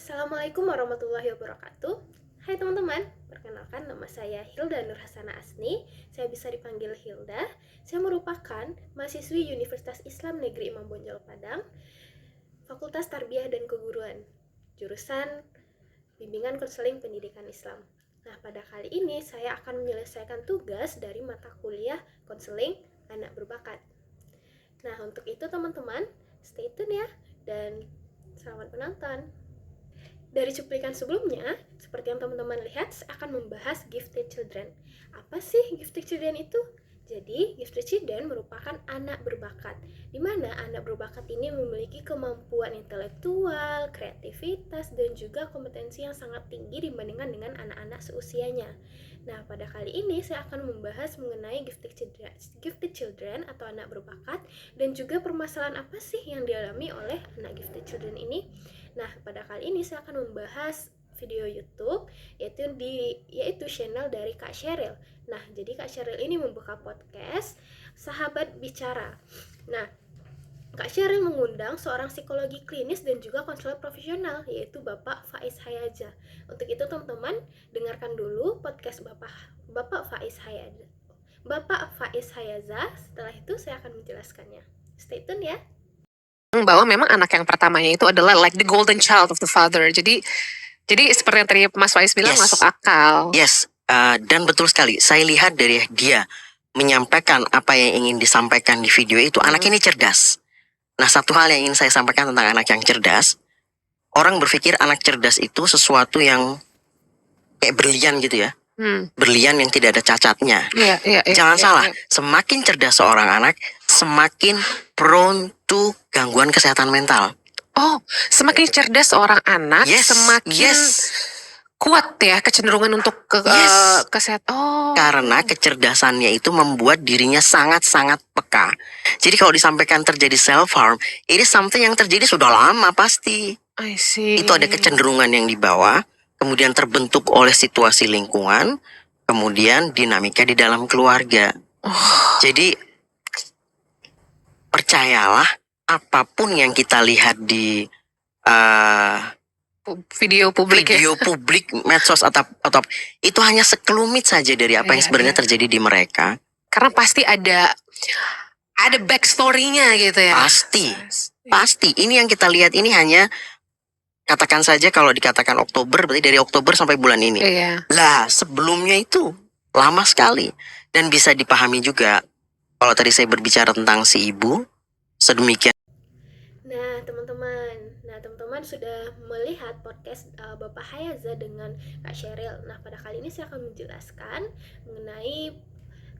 Assalamualaikum warahmatullahi wabarakatuh. Hai teman-teman, perkenalkan nama saya Hilda Nurhasana Asni. Saya bisa dipanggil Hilda. Saya merupakan mahasiswi Universitas Islam Negeri Imam Bonjol Padang, Fakultas Tarbiyah dan Keguruan, jurusan Bimbingan Konseling Pendidikan Islam. Nah, pada kali ini saya akan menyelesaikan tugas dari mata kuliah Konseling Anak Berbakat. Nah, untuk itu teman-teman, stay tune ya, dan selamat menonton. Dari cuplikan sebelumnya, seperti yang teman-teman lihat, saya akan membahas Gifted Children. Apa sih Gifted Children itu? Jadi, Gifted Children merupakan anak berbakat, di mana anak berbakat ini memiliki kemampuan intelektual, kreativitas, dan juga kompetensi yang sangat tinggi dibandingkan dengan anak-anak seusianya. Nah, pada kali ini saya akan membahas mengenai Gifted Children atau anak berbakat, dan juga permasalahan apa sih yang dialami oleh anak Gifted Children ini. Nah, pada kali ini saya akan membahas video YouTube yaitu channel dari Kak Sheryl. Nah, jadi Kak Sheryl ini membuka podcast Sahabat Bicara. Nah, Kak Sheryl mengundang seorang psikologi klinis dan juga konselor profesional, yaitu Bapak Faiz Hayaza. Untuk itu teman-teman, dengarkan dulu podcast Bapak Faiz Hayaza. Bapak Faiz Hayaza, setelah itu saya akan menjelaskannya. Stay tune ya. Bahwa memang anak yang pertamanya itu adalah like the golden child of the father. Jadi seperti yang tadi Mas Faiz bilang, Yes. masuk akal. Yes, dan betul sekali. Saya lihat dari dia menyampaikan apa yang ingin disampaikan di video itu, anak ini cerdas. Nah, satu hal yang ingin saya sampaikan tentang anak yang cerdas, orang berpikir anak cerdas itu sesuatu yang kayak berlian gitu ya. Berlian yang tidak ada cacatnya. Jangan salah, semakin cerdas seorang anak, semakin prone to gangguan kesehatan mental. Oh, semakin cerdas seorang anak, Yes, semakin yes. kuat ya kecenderungan untuk Yes. kesehatan. Oh, Karena kecerdasannya itu membuat dirinya sangat-sangat peka. Jadi kalau disampaikan terjadi self-harm, ini something yang terjadi sudah lama pasti. I see. Itu ada kecenderungan yang dibawa, kemudian terbentuk oleh situasi lingkungan, kemudian dinamika di dalam keluarga. Jadi, percayalah, apapun yang kita lihat di video publik video publik, medsos atau itu hanya sekelumit saja dari apa yang sebenarnya terjadi di mereka. Karena pasti ada backstory-nya gitu ya. Pasti. Ini yang kita lihat ini hanya, katakan saja kalau dikatakan Oktober, berarti dari Oktober sampai bulan ini. Iya. Lah, sebelumnya itu lama sekali. Dan bisa dipahami juga, kalau tadi saya berbicara tentang si ibu, sedemikian. Nah, teman-teman sudah melihat podcast Bapak Hayaza dengan Kak Sheryl. Nah, pada kali ini saya akan menjelaskan mengenai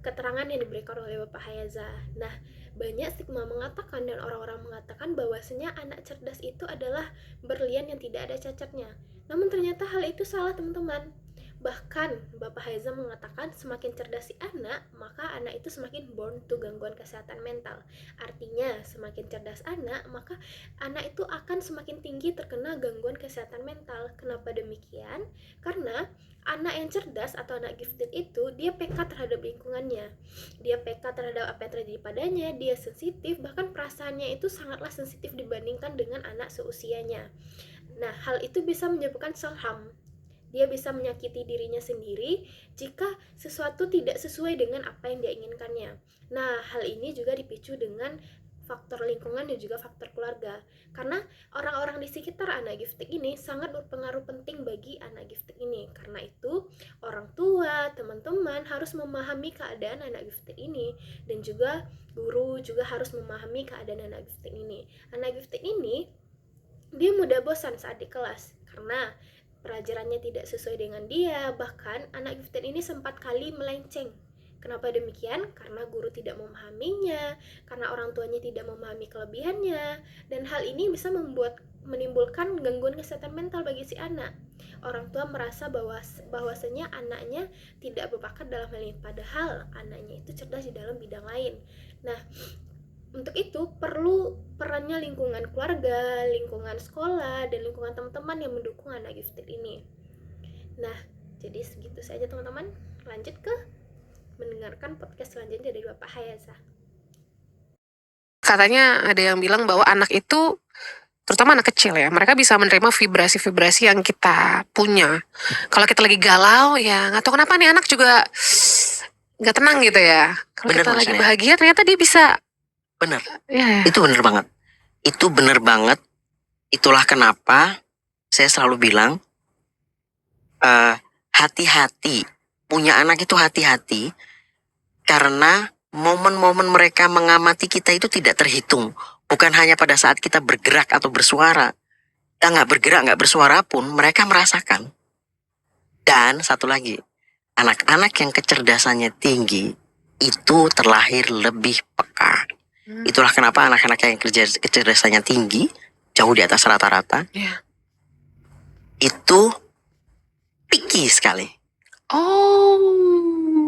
keterangan yang diberikan oleh Bapak Hayaza. Nah, banyak stigma mengatakan dan orang-orang mengatakan bahwasanya anak cerdas itu adalah berlian yang tidak ada cacatnya. Namun ternyata hal itu salah, teman-teman. Bahkan Bapak Hayaza mengatakan semakin cerdas si anak, maka anak itu semakin born to gangguan kesehatan mental. Artinya semakin cerdas anak, maka anak itu akan semakin tinggi terkena gangguan kesehatan mental. Kenapa demikian? Karena anak yang cerdas atau anak gifted itu dia peka terhadap lingkungannya, dia peka terhadap apa yang terjadi padanya, dia sensitif, bahkan perasaannya itu sangatlah sensitif dibandingkan dengan anak seusianya. Nah, hal itu bisa menyebabkan self-harm. Dia bisa menyakiti dirinya sendiri jika sesuatu tidak sesuai dengan apa yang dia inginkannya. Nah, hal ini juga dipicu dengan faktor lingkungan dan juga faktor keluarga. Karena orang-orang di sekitar anak gifted ini sangat berpengaruh penting bagi anak gifted ini. Karena itu, orang tua, teman-teman harus memahami keadaan anak gifted ini. Dan juga guru juga harus memahami keadaan anak gifted ini. Anak gifted ini, dia mudah bosan saat di kelas. Karena pelajarannya tidak sesuai dengan dia, bahkan anak gifted ini sempat kali melenceng. Kenapa demikian? Karena guru tidak memahaminya, karena orang tuanya tidak memahami kelebihannya, dan hal ini bisa menimbulkan gangguan kesehatan mental bagi si anak. Orang tua merasa bahwasanya anaknya tidak berbakat dalam hal ini, padahal anaknya itu cerdas di dalam bidang lain. Nah, untuk itu perlu perannya lingkungan keluarga, lingkungan sekolah, dan lingkungan teman-teman yang mendukung anak gifted ini. Nah, jadi segitu saja teman-teman. Lanjut ke mendengarkan podcast selanjutnya dari Bapak Hayaza. Katanya ada yang bilang bahwa anak itu terutama anak kecil ya, mereka bisa menerima vibrasi-vibrasi yang kita punya. Kalau kita lagi galau ya nggak tahu kenapa nih anak juga nggak tenang gitu ya. Kalau Bener kita lagi maksudnya. bahagia ternyata dia bisa. Bener. Ya. Itu bener banget. Itu bener banget. Itulah kenapa saya selalu bilang hati-hati. Punya anak itu hati-hati. Karena momen-momen mereka mengamati kita itu tidak terhitung. Bukan hanya pada saat kita bergerak atau bersuara. Kita nggak bergerak, nggak bersuara pun mereka merasakan. Dan satu lagi, anak-anak yang kecerdasannya tinggi itu terlahir lebih peka. Itulah kenapa anak-anak yang kecerdasannya tinggi, jauh di atas rata-rata, Iya. itu picky sekali. Oh.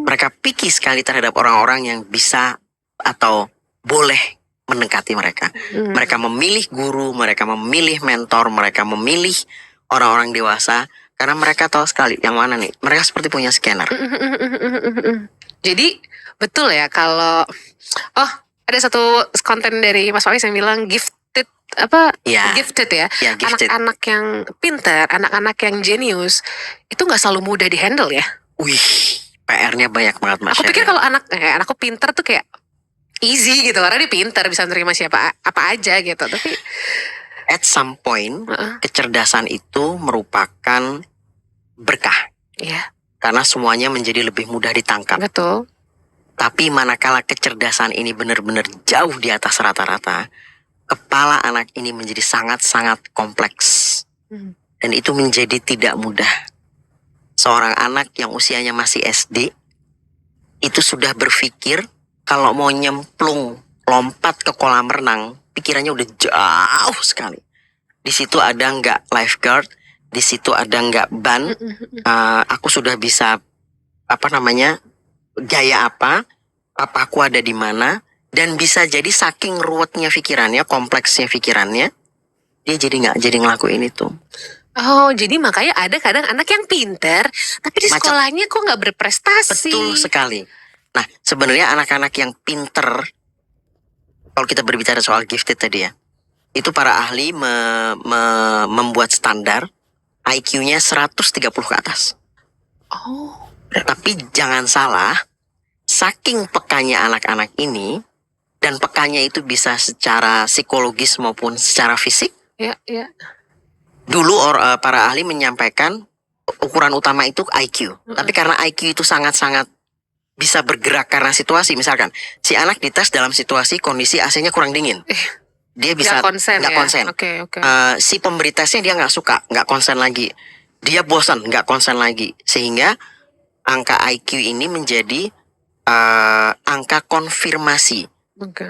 Mereka picky sekali terhadap orang-orang yang bisa atau boleh mendekati mereka. Mereka memilih guru, mereka memilih mentor, mereka memilih orang-orang dewasa karena mereka tahu sekali yang mana nih. Mereka seperti punya scanner. Jadi betul ya kalau ada satu konten dari Mas Faiz yang bilang gifted Ya, gifted ya. ya gifted. Anak-anak yang pintar, anak-anak yang jenius itu nggak selalu mudah dihandle ya. Wih, PR-nya banyak banget Mas. Aku pikir kalau anakku pintar tuh kayak easy gitu karena dia pintar bisa menerima siapa apa aja gitu. Tapi at some point kecerdasan itu merupakan berkah. Iya, Karena semuanya menjadi lebih mudah ditangkap. betul. Tapi manakala kecerdasan ini benar-benar jauh di atas rata-rata, kepala anak ini menjadi sangat-sangat kompleks. Dan itu menjadi tidak mudah. Seorang anak yang usianya masih SD, itu sudah berpikir kalau mau nyemplung, lompat ke kolam renang, pikirannya udah jauh sekali. Di situ ada nggak lifeguard, di situ ada nggak ban, aku sudah bisa, gaya apa aku ada di mana, dan bisa jadi saking ruwetnya pikirannya, kompleksnya pikirannya, dia jadi nggak jadi ngelakuin itu. Oh, jadi makanya ada kadang anak yang pintar, tapi di Macet. sekolahnya kok nggak berprestasi. Betul sekali. Nah, sebenarnya anak-anak yang pinter, kalau kita berbicara soal gifted tadi ya, itu para ahli membuat standar IQ-nya 130 ke atas. Oh, Tapi jangan salah, saking pekanya anak-anak ini, dan pekanya itu bisa secara psikologis maupun secara fisik. ya. Dulu para ahli menyampaikan ukuran utama itu IQ. Tapi karena IQ itu sangat-sangat bisa bergerak karena situasi. Misalkan si anak dites dalam situasi kondisi AC-nya kurang dingin, dia bisa Nggak konsen nggak ya? konsen. Oke. Si pemberi tesnya dia nggak suka, nggak konsen lagi. Dia bosan, nggak konsen lagi. Sehingga angka IQ ini menjadi angka konfirmasi Oke.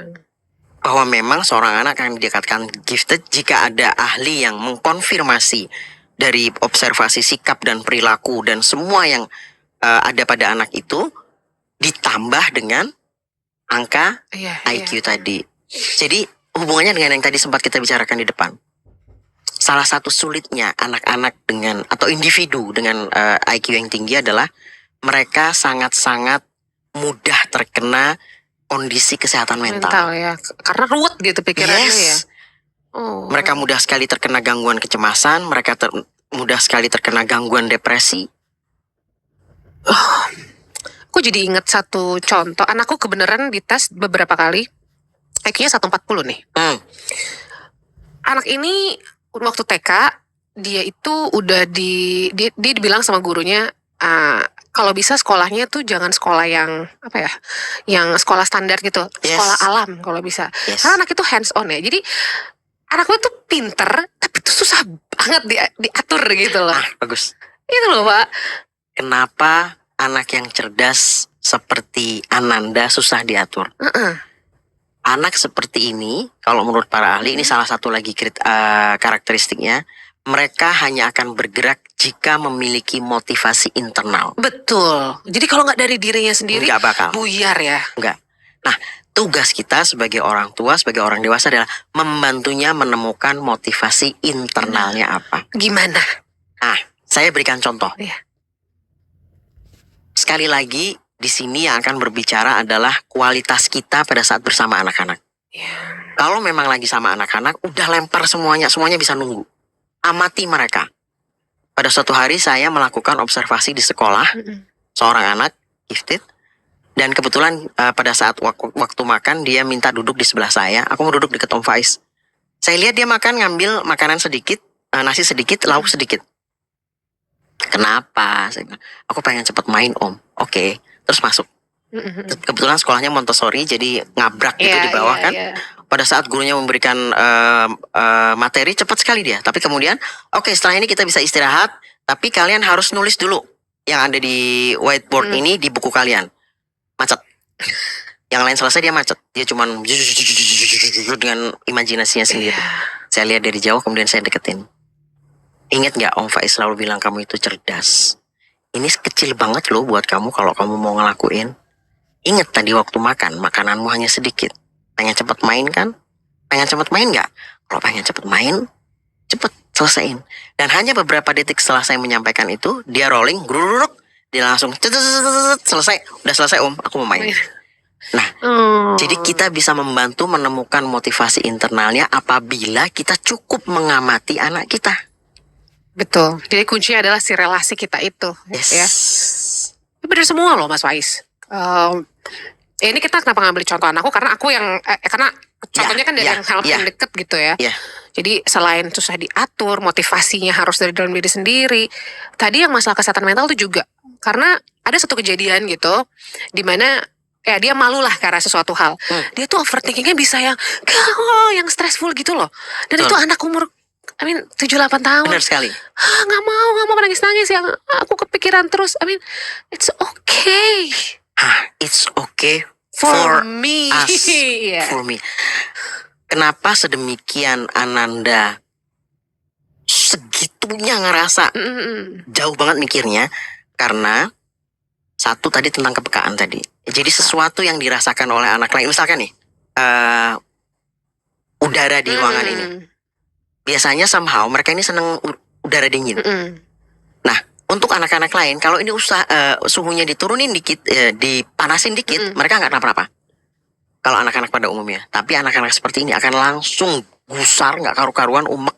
bahwa memang seorang anak akan dikatakan gifted jika ada ahli yang mengkonfirmasi dari observasi sikap dan perilaku dan semua yang ada pada anak itu ditambah dengan angka Iya. IQ tadi. Jadi hubungannya dengan yang tadi sempat kita bicarakan di depan. Salah satu sulitnya anak-anak dengan atau individu dengan IQ yang tinggi adalah mereka sangat-sangat mudah terkena kondisi kesehatan mental. Ya, karena ruwet gitu pikirannya ya. Yes. Oh. Mereka mudah sekali terkena gangguan kecemasan, mereka mudah sekali terkena gangguan depresi. Aku jadi ingat satu contoh. Anakku kebenaran dites beberapa kali. IQ-nya 140 nih. Anak ini waktu TK dia itu udah dia dibilang sama gurunya kalau bisa sekolahnya tuh jangan sekolah yang yang sekolah standar gitu, Yes. sekolah alam kalau bisa. Yes. Karena anak itu hands on ya. Jadi anakku tuh pinter tapi tuh susah banget diatur gitu loh. Bagus. Itu loh Pak. Kenapa anak yang cerdas seperti Ananda susah diatur? Anak seperti ini, kalau menurut para ahli, ini salah satu lagi karakteristiknya, mereka hanya akan bergerak jika memiliki motivasi internal. Betul. Jadi kalau nggak dari dirinya sendiri, Nggak bakal. buyar ya. Enggak. Nah, tugas kita sebagai orang tua, sebagai orang dewasa adalah membantunya menemukan motivasi internalnya apa. Gimana? Nah, saya berikan contoh. Iya. Sekali lagi, di sini yang akan berbicara adalah kualitas kita pada saat bersama anak-anak. Ya. Kalau memang lagi sama anak-anak, udah lempar semuanya bisa nunggu. Amati mereka. Pada suatu hari saya melakukan observasi di sekolah, seorang anak gifted, dan kebetulan pada saat waktu makan dia minta duduk di sebelah saya. Aku mau duduk dekat Om Faiz. Saya lihat dia makan, ngambil makanan sedikit, nasi sedikit, lauk sedikit. Kenapa? Saya bilang, aku pengen cepet main Om. Oke, terus masuk. Kebetulan sekolahnya Montessori, jadi ngabrak gitu di bawah kan. Pada saat gurunya memberikan materi, cepat sekali dia. Tapi kemudian, oke, setelah ini kita bisa istirahat, tapi kalian harus nulis dulu yang ada di whiteboard ini di buku kalian. Macet. Yang lain selesai, dia macet. Dia cuman dengan imajinasinya sendiri. Saya lihat dari jauh, kemudian saya deketin. Ingat gak Om Faiz selalu bilang kamu itu cerdas. Ini kecil banget loh buat kamu kalau kamu mau ngelakuin. Ingat tadi waktu makan, makananmu hanya sedikit. Pengen cepet main kan? Pengen cepet main gak? Kalau pengen cepet main, cepet selesaiin. Dan hanya beberapa detik setelah saya menyampaikan itu, dia rolling, gruruk, dia langsung selesai. Udah selesai Om, aku mau main. Nah, jadi kita bisa membantu menemukan motivasi internalnya apabila kita cukup mengamati anak kita. Betul. Jadi kuncinya adalah si relasi kita itu. Yes. Ya. Itu benar semua loh Mas Faiz. Ini kita kenapa ngambil contoh anakku karena aku yang karena contohnya kan dari yang hal yang deket gitu ya. Jadi selain susah diatur, motivasinya harus dari dalam diri sendiri. Tadi yang masalah kesehatan mental itu juga karena ada satu kejadian gitu di mana ya dia malu lah karena sesuatu hal. Dia tuh overthinkingnya bisa yang stressful gitu loh. Dan itu anak umur 7-8 tahun. Benar sekali. Nggak mau nangis-nangis yang aku kepikiran terus. It's okay. It's okay for me. Us. For me. Kenapa sedemikian Ananda segitunya ngerasa jauh banget mikirnya? Karena satu tadi tentang kepekaan tadi. Jadi sesuatu yang dirasakan oleh anak lain, misalkan nih udara di ruangan ini. Biasanya somehow mereka ini seneng udara dingin. Nah, untuk anak-anak lain, kalau ini suhunya diturunin dikit, dipanasin dikit, mereka nggak kenapa-napa. Kalau anak-anak pada umumnya. Tapi anak-anak seperti ini akan langsung gusar, nggak karu-karuan, umek.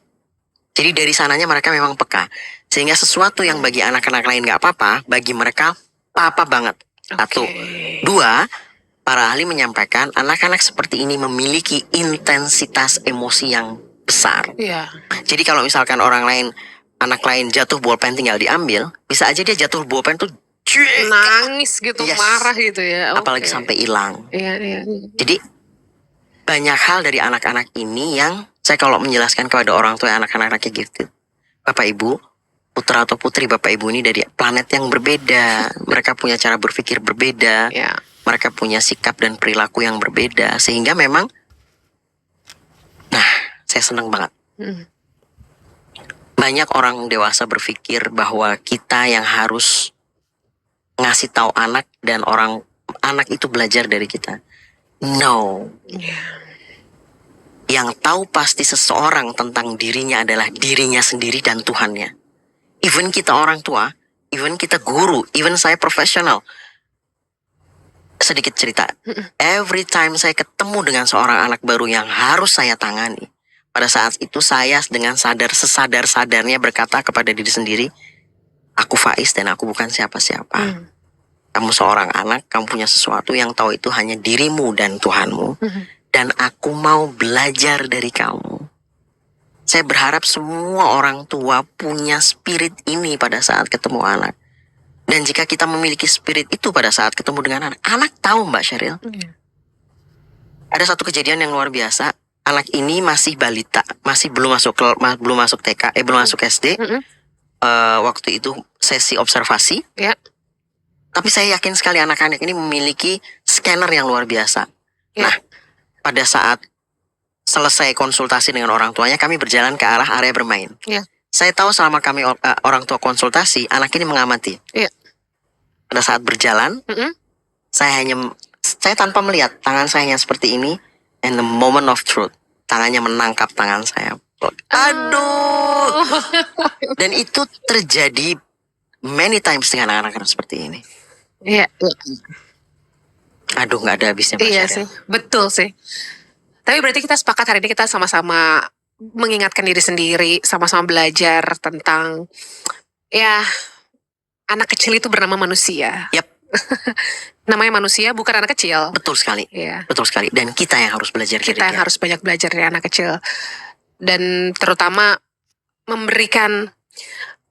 Jadi dari sananya mereka memang peka. Sehingga sesuatu yang bagi anak-anak lain nggak apa-apa, bagi mereka apa banget. Satu. Dua, para ahli menyampaikan anak-anak seperti ini memiliki intensitas emosi yang besar. Jadi kalau misalkan anak lain jatuh bolpen tinggal diambil, bisa aja dia jatuh bolpen tuh nangis gitu, marah gitu ya. Apalagi sampai hilang. Jadi banyak hal dari anak-anak ini yang saya kalau menjelaskan kepada orang tua anak-anaknya gifted, Bapak Ibu, putra atau putri Bapak Ibu ini dari planet yang berbeda. Mereka punya cara berpikir berbeda. Mereka punya sikap dan perilaku yang berbeda. Sehingga memang, saya senang banget. Banyak orang dewasa berpikir bahwa kita yang harus ngasih tahu anak dan anak itu belajar dari kita. No. Yang tahu pasti seseorang tentang dirinya adalah dirinya sendiri dan Tuhannya. Even kita orang tua, even kita guru, even saya profesional. Sedikit cerita. Every time saya ketemu dengan seorang anak baru yang harus saya tangani, pada saat itu saya dengan sesadar-sadarnya berkata kepada diri sendiri, aku Faiz dan aku bukan siapa-siapa. Kamu seorang anak, kamu punya sesuatu yang tahu itu hanya dirimu dan Tuhanmu. Dan aku mau belajar dari kamu. Saya berharap semua orang tua punya spirit ini pada saat ketemu anak. Dan jika kita memiliki spirit itu pada saat ketemu dengan anak tahu Mbak Sheryl. Ada satu kejadian yang luar biasa. Anak ini masih balita, masih belum masuk TK, belum masuk SD. Waktu itu sesi observasi. Tapi saya yakin sekali anak-anak ini memiliki scanner yang luar biasa. Nah, pada saat selesai konsultasi dengan orang tuanya, kami berjalan ke arah area bermain. Saya tahu selama kami orang tua konsultasi, anak ini mengamati. Pada saat berjalan, saya tanpa melihat, tangan saya hanya seperti ini. And the moment of truth, tangannya menangkap tangan saya. Aduh. Dan itu terjadi many times dengan anak-anak seperti ini. Aduh, nggak ada habisnya. Iya sih, betul sih. Tapi berarti kita sepakat hari ini kita sama-sama mengingatkan diri sendiri, sama-sama belajar tentang ya anak kecil itu bernama manusia. Yap. Namanya manusia bukan anak kecil. Betul sekali. Iya. Betul sekali. Dan kita yang harus belajar dari Kita yang dia. harus banyak belajar dari anak kecil. Dan terutama memberikan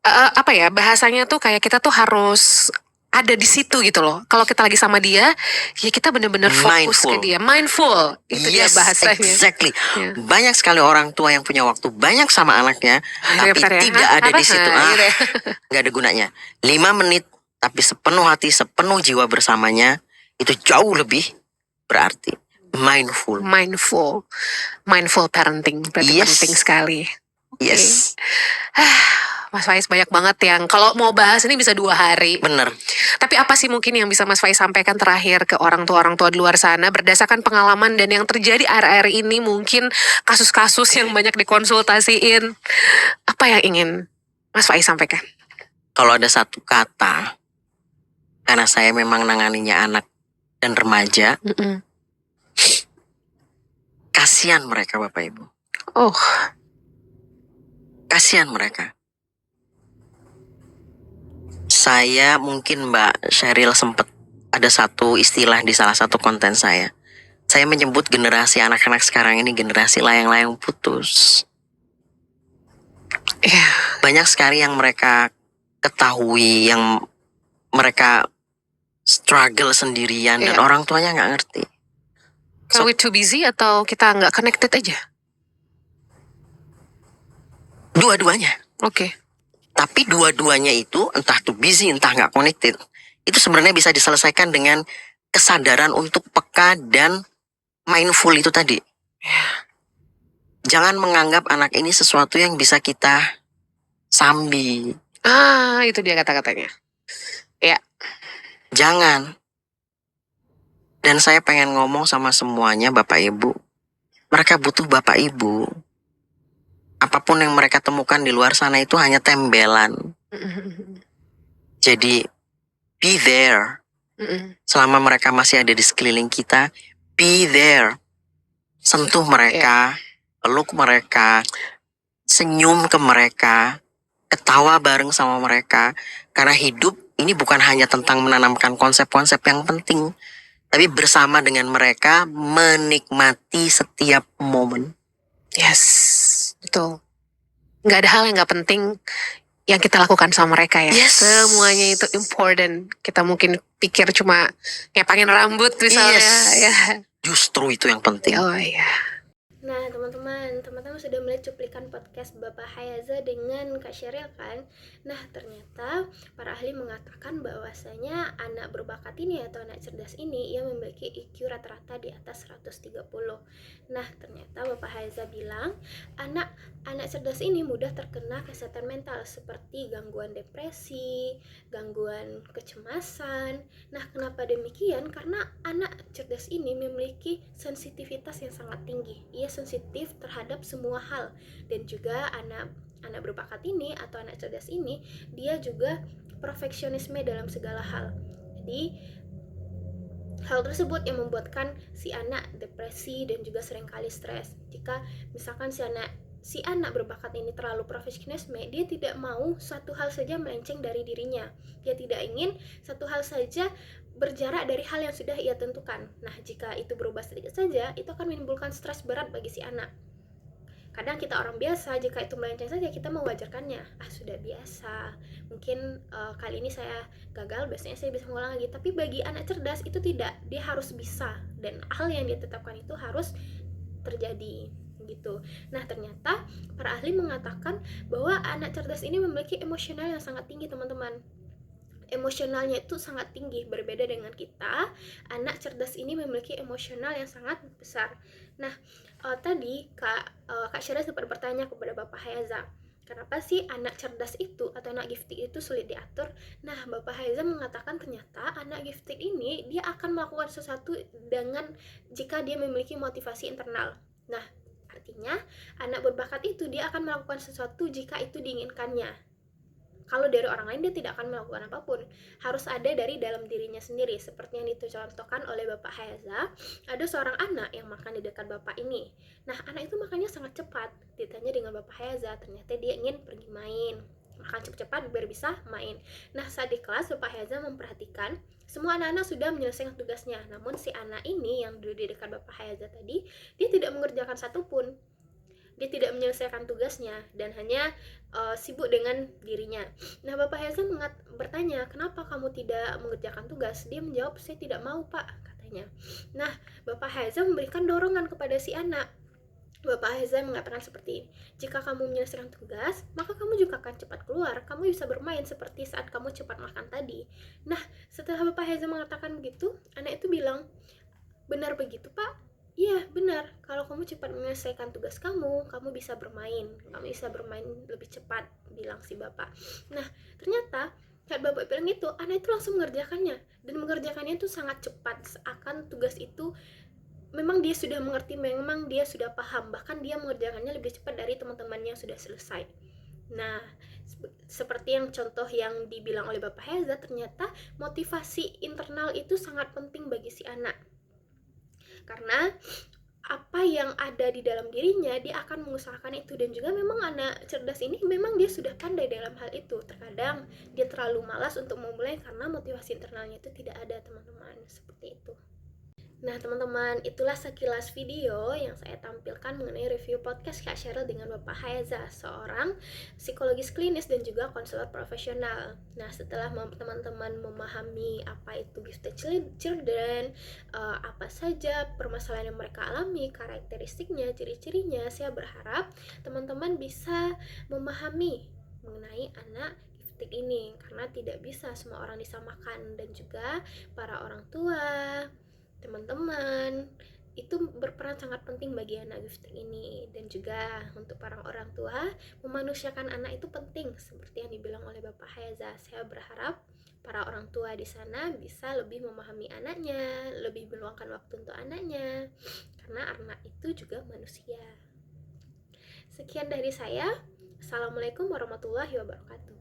apa ya, bahasanya tuh kayak kita tuh harus ada di situ gitu loh. Kalau kita lagi sama dia, ya kita bener-bener fokus Mindful. ke dia. Mindful. Itu dia Yes, bahasanya. exactly. Ya. Banyak sekali orang tua yang punya waktu banyak sama anaknya, tapi Bentar ya. tidak ada di situ. Gitu ya. Nggak ada gunanya. 5 menit, tapi sepenuh hati, sepenuh jiwa bersamanya, itu jauh lebih berarti. Mindful. Mindful parenting. Berarti Yes. penting sekali. Yes, Mas Faiz banyak banget yang kalau mau bahas ini bisa 2 hari. bener. Tapi apa sih mungkin yang bisa Mas Faiz sampaikan terakhir ke orang tua di luar sana berdasarkan pengalaman dan yang terjadi akhir-akhir ini, mungkin kasus-kasus yang banyak dikonsultasiin. Apa yang ingin Mas Faiz sampaikan? Kalau ada satu kata, karena saya memang nanganinya anak dan remaja, kasihan mereka Bapak Ibu. Oh, Kasihan mereka. Saya mungkin Mbak Sheryl sempat ada satu istilah di salah satu konten saya. Saya menyebut generasi anak-anak sekarang ini generasi layang-layang putus. iya. Banyak sekali yang mereka ketahui, yang mereka struggle sendirian dan Iya. orang tuanya nggak ngerti. Are we too busy atau kita nggak connected aja? Dua-duanya. Oke. Tapi dua-duanya itu entah tuh busy, entah nggak connected, itu sebenarnya bisa diselesaikan dengan kesadaran untuk peka dan mindful itu tadi. Jangan menganggap anak ini sesuatu yang bisa kita sambi. Itu dia kata-katanya. Ya. Jangan. Dan saya pengen ngomong sama semuanya Bapak Ibu. Mereka butuh Bapak Ibu. Apapun yang mereka temukan di luar sana itu hanya tembelan. Jadi, be there. Selama mereka masih ada di sekeliling kita, be there. Sentuh mereka, peluk mereka, senyum ke mereka, ketawa bareng sama mereka. Karena hidup ini bukan hanya tentang menanamkan konsep-konsep yang penting, tapi bersama dengan mereka menikmati setiap momen. Yes, betul. Nggak ada hal yang nggak penting yang kita lakukan sama mereka ya. Yes. Semuanya itu important. Kita mungkin pikir cuma ngepangin rambut misalnya. Yes. Ya. Justru itu yang penting. Oh iya. Nah, teman-teman sudah melihat cuplikan podcast Bapak Hayaza dengan Kak Sheryl kan? Nah, ternyata para ahli mengatakan bahwasanya anak berbakat ini atau anak cerdas ini ia memiliki IQ rata-rata di atas 130. Nah, ternyata Bapak Hayaza bilang anak cerdas ini mudah terkena kesehatan mental seperti gangguan depresi, gangguan kecemasan. Nah, kenapa demikian? Karena anak cerdas ini memiliki sensitivitas yang sangat tinggi. Ia sensitif terhadap semua hal, dan juga anak berbakat ini atau anak cerdas ini dia juga perfeksionisme dalam segala hal. Jadi hal tersebut yang membuatkan si anak depresi dan juga seringkali stres. Jika misalkan si anak berbakat ini terlalu perfeksionisme, dia tidak mau satu hal saja melenceng dari dirinya. Dia tidak ingin satu hal saja berjarak dari hal yang sudah ia tentukan. Nah, jika itu berubah sedikit saja, itu akan menimbulkan stres berat bagi si anak. Kadang kita orang biasa, jika itu melenceng saja, kita mewajarkannya. Sudah biasa. Mungkin kali ini saya gagal, biasanya saya bisa mengulang lagi. Tapi bagi anak cerdas itu tidak. Dia harus bisa. Dan hal yang dia tetapkan itu harus terjadi. Gitu. Nah, ternyata para ahli mengatakan bahwa anak cerdas ini memiliki emosional yang sangat tinggi, teman-teman. Emosionalnya itu sangat tinggi, berbeda dengan kita. Anak cerdas ini memiliki emosional yang sangat besar. Nah, tadi Kak Sheryl sempat bertanya kepada Bapak Hayaza, kenapa sih anak cerdas itu atau anak gifted itu sulit diatur? Nah, Bapak Hayaza mengatakan ternyata anak gifted ini dia akan melakukan sesuatu dengan jika dia memiliki motivasi internal. Nah, artinya anak berbakat itu dia akan melakukan sesuatu jika itu diinginkannya. Kalau dari orang lain dia tidak akan melakukan apapun, harus ada dari dalam dirinya sendiri. Seperti yang dicontohkan oleh Bapak Hayaza, ada seorang anak yang makan di dekat Bapak ini. Nah, anak itu makannya sangat cepat. Ditanya dengan Bapak Hayaza, ternyata dia ingin pergi main, makan cepat-cepat biar bisa main. Nah, saat di kelas Bapak Hayaza memperhatikan semua anak-anak sudah menyelesaikan tugasnya, namun si anak ini yang duduk di dekat Bapak Hayaza tadi, dia tidak mengerjakan satupun. Dia tidak menyelesaikan tugasnya dan hanya sibuk dengan dirinya. Nah, Bapak Hayaza bertanya, kenapa kamu tidak mengerjakan tugas? Dia menjawab, saya tidak mau, Pak, katanya. Nah, Bapak Hayaza memberikan dorongan kepada si anak. Bapak Hayaza mengatakan seperti ini, jika kamu menyelesaikan tugas, maka kamu juga akan cepat keluar, kamu bisa bermain seperti saat kamu cepat makan tadi. Nah, setelah Bapak Hayaza mengatakan begitu, anak itu bilang, benar begitu, Pak? Iya, benar. Kalau kamu cepat menyelesaikan tugas kamu bisa bermain, kamu bisa bermain lebih cepat, bilang si Bapak. Nah, ternyata saat Bapak bilang itu, anak itu langsung mengerjakannya, dan mengerjakannya itu sangat cepat, seakan tugas itu memang dia sudah mengerti, memang dia sudah paham, bahkan dia mengerjakannya lebih cepat dari teman-temannya yang sudah selesai. Nah, seperti yang contoh yang dibilang oleh Bapak Hayaza, ternyata motivasi internal itu sangat penting bagi si anak. Karena apa yang ada di dalam dirinya, dia akan mengusahakan itu. Dan juga memang anak cerdas ini memang dia sudah pandai dalam hal itu. Terkadang dia terlalu malas untuk memulai karena motivasi internalnya itu tidak ada, teman-teman. Seperti itu. Nah, teman-teman, itulah sekilas video yang saya tampilkan mengenai review podcast Kak Cheryl dengan Bapak Hayaza, seorang psikologis klinis dan juga konselor profesional. Nah, setelah teman-teman memahami apa itu gifted children, apa saja permasalahan yang mereka alami, karakteristiknya, ciri-cirinya, saya berharap teman-teman bisa memahami mengenai anak gifted ini, karena tidak bisa semua orang disamakan, dan juga para orang tua, teman-teman itu berperan sangat penting bagi anak gifted ini. Dan juga untuk para orang tua, memanusiakan anak itu penting seperti yang dibilang oleh Bapak Hayaza. Saya berharap para orang tua di sana bisa lebih memahami anaknya, lebih meluangkan waktu untuk anaknya, karena anak itu juga manusia. Sekian dari saya. Assalamualaikum warahmatullahi wabarakatuh.